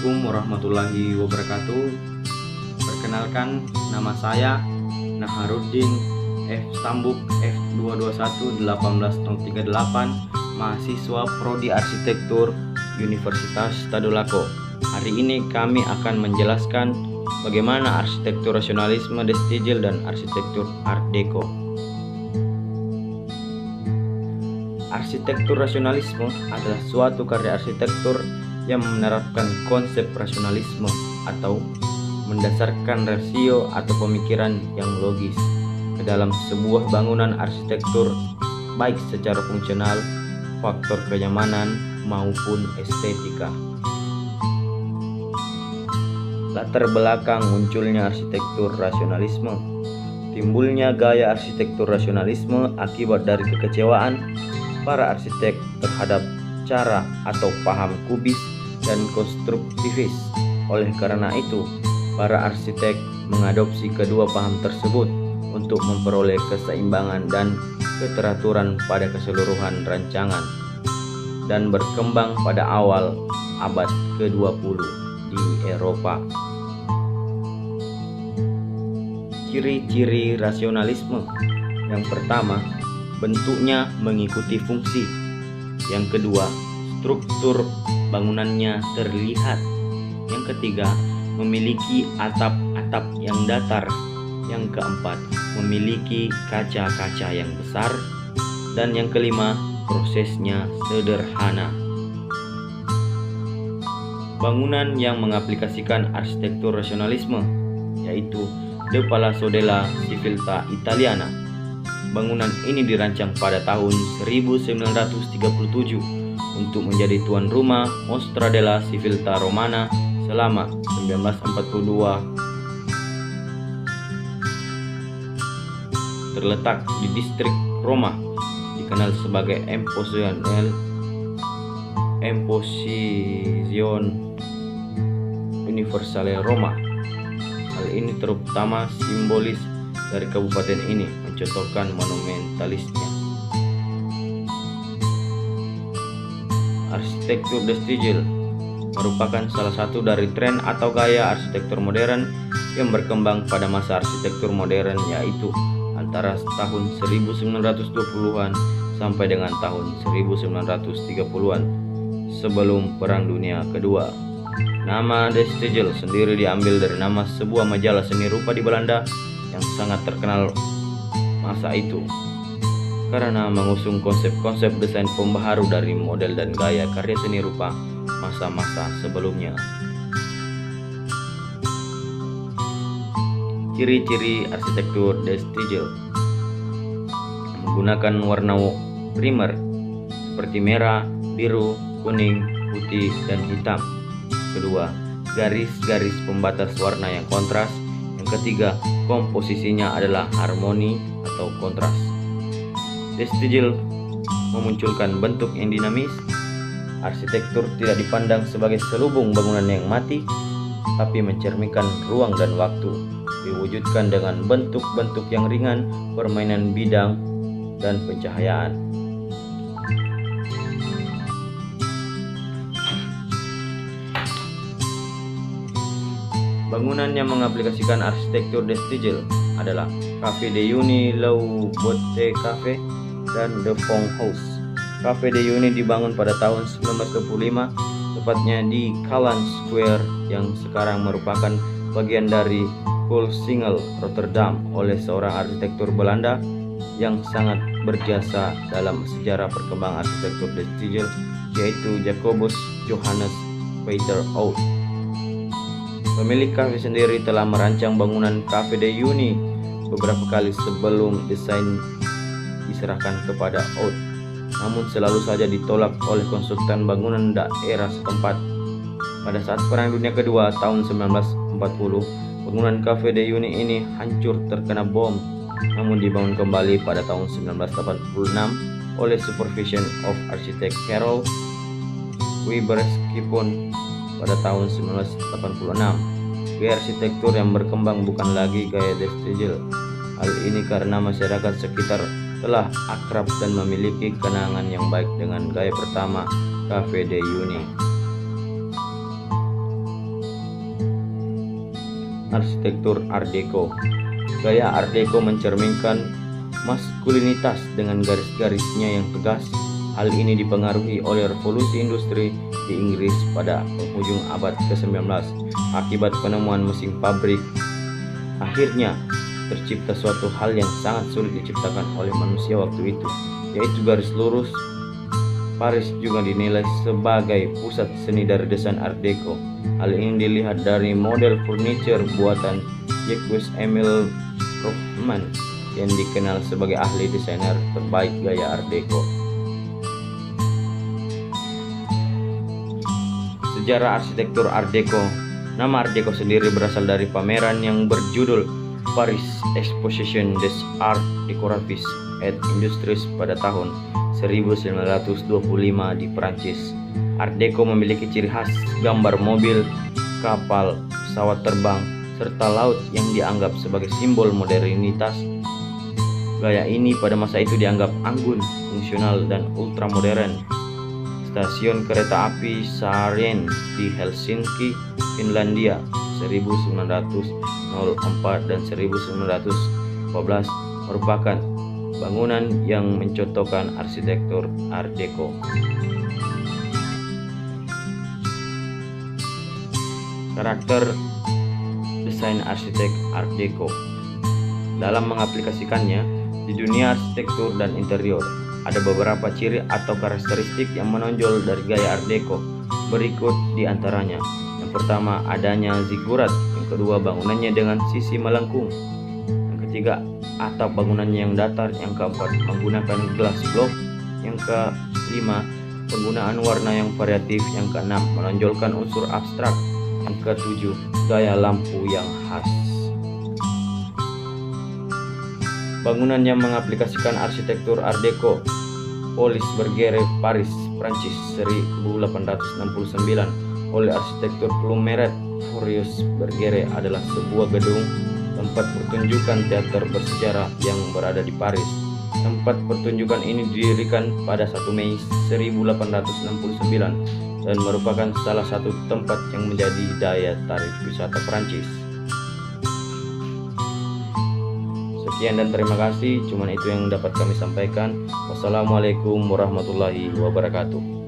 Assalamualaikum warahmatullahi wabarakatuh. Perkenalkan, nama saya Naharuddin F. Stambuk F221-18038, mahasiswa Prodi Arsitektur Universitas Tadulako. Hari ini kami akan menjelaskan bagaimana arsitektur rasionalisme De Stijl dan arsitektur Art Deco. Arsitektur rasionalisme adalah suatu karya arsitektur yang menerapkan konsep rasionalisme atau mendasarkan rasio atau pemikiran yang logis ke dalam sebuah bangunan arsitektur, baik secara fungsional, faktor kenyamanan, maupun estetika. Latar belakang munculnya arsitektur rasionalisme. Timbulnya gaya arsitektur rasionalisme akibat dari kekecewaan para arsitek terhadap cara atau paham kubis dan konstruktivis. Oleh karena itu, para arsitek mengadopsi kedua paham tersebut untuk memperoleh keseimbangan dan keteraturan pada keseluruhan rancangan, dan berkembang pada awal abad ke-20 di Eropa. Ciri-ciri rasionalisme. Yang pertama, bentuknya mengikuti fungsi. Yang kedua, struktur bangunannya terlihat. Yang ketiga, memiliki atap-atap yang datar. Yang keempat, memiliki kaca-kaca yang besar. Dan yang kelima, prosesnya sederhana. Bangunan yang mengaplikasikan arsitektur rasionalisme yaitu De Palazzo della Civiltà Italiana. Bangunan ini dirancang pada tahun 1937 untuk menjadi tuan rumah Mostra della Civiltà Romana selama 1942. Terletak di distrik Roma, dikenal sebagai Esposizione Universale Roma. Hal ini terutama simbolis dari kabupaten ini, mencontohkan monumentalisnya. Arsitektur De Stijl merupakan salah satu dari tren atau gaya arsitektur modern yang berkembang pada masa arsitektur modern, yaitu antara tahun 1920-an sampai dengan tahun 1930-an sebelum Perang Dunia Kedua. Nama De Stijl sendiri diambil dari nama sebuah majalah seni rupa di Belanda yang sangat terkenal masa itu, karena mengusung konsep-konsep desain pembaharu dari model dan gaya karya seni rupa masa-masa sebelumnya. Ciri-ciri arsitektur De Stijl: menggunakan warna primer seperti merah, biru, kuning, putih, dan hitam. Kedua, garis-garis pembatas warna yang kontras. Yang ketiga, komposisinya adalah harmoni atau kontras. De Stijl memunculkan bentuk yang dinamis. Arsitektur tidak dipandang sebagai selubung bangunan yang mati, tapi mencerminkan ruang dan waktu, diwujudkan dengan bentuk-bentuk yang ringan, permainan bidang, dan pencahayaan. Bangunan yang mengaplikasikan arsitektur De Stijl adalah Café de Juni, Lou Botte Cafe, dan The Fong House. Café de Juni dibangun pada tahun 1925, tepatnya di Callen Square yang sekarang merupakan bagian dari Koolsingel, Rotterdam, oleh seorang arsitektur Belanda yang sangat berjasa dalam sejarah perkembangan arsitektur De Stijl, yaitu Jacobus Johannes Pieter Oud. Pemilik kafe sendiri telah merancang bangunan Café de Juni beberapa kali sebelum desain diserahkan kepada Oud, namun selalu saja ditolak oleh konsultan bangunan daerah setempat. Pada saat Perang Dunia Kedua tahun 1940, bangunan Café de Juni ini hancur terkena bom, namun dibangun kembali pada tahun 1986 oleh Supervision of Architect Karol Wieberskipun pada tahun 1986. Gaya arsitektur yang berkembang bukan lagi gaya De Stijl. Hal ini karena masyarakat sekitar telah akrab dan memiliki kenangan yang baik dengan gaya pertama Café de Juni. arsitektur Art Deco. Gaya Art Deco mencerminkan maskulinitas dengan garis-garisnya yang tegas. Hal ini dipengaruhi oleh revolusi industri di Inggris pada penghujung abad ke-19 akibat penemuan mesin pabrik. Akhirnya tercipta suatu hal yang sangat sulit diciptakan oleh manusia waktu itu, yaitu garis lurus. Paris juga dinilai sebagai pusat seni dari desain Art Deco. Hal ini dilihat dari model furniture buatan Jacques-Émile Rothman yang dikenal sebagai ahli desainer terbaik gaya Art Deco. Sejarah arsitektur Art Deco. Nama Art Deco sendiri berasal dari pameran yang berjudul Paris Exposition des Arts Décoratifs et Industries pada tahun 1925 di Prancis. Art Deco memiliki ciri khas gambar mobil, kapal, pesawat terbang, serta laut yang dianggap sebagai simbol modernitas. Gaya ini pada masa itu dianggap anggun, fungsional, dan ultramodern. Stasiun kereta api Saarinen di Helsinki, Finlandia 1904 dan 1914 merupakan bangunan yang mencontohkan arsitektur Art Deco. Karakter desain arsitek Art Deco. Dalam mengaplikasikannya di dunia arsitektur dan interior, ada beberapa ciri atau karakteristik yang menonjol dari gaya Art Deco. Berikut di antaranya. Yang pertama, adanya zigurat. Yang kedua, bangunannya dengan sisi melengkung. Yang ketiga, atap bangunannya yang datar. Yang keempat, menggunakan glass block. Yang kelima, penggunaan warna yang variatif. Yang keenam, menonjolkan unsur abstrak. Yang ketujuh, gaya lampu yang khas. Bangunan yang mengaplikasikan arsitektur Art Deco. Polis Bergère, Paris, Prancis 1869 oleh arsitektur Plumet. Furious Bergère adalah sebuah gedung tempat pertunjukan teater bersejarah yang berada di Paris. Tempat pertunjukan ini didirikan pada 1 Mei 1869 dan merupakan salah satu tempat yang menjadi daya tarik wisata Prancis. Sekian dan terima kasih. Cuman itu yang dapat kami sampaikan. Wassalamualaikum warahmatullahi wabarakatuh.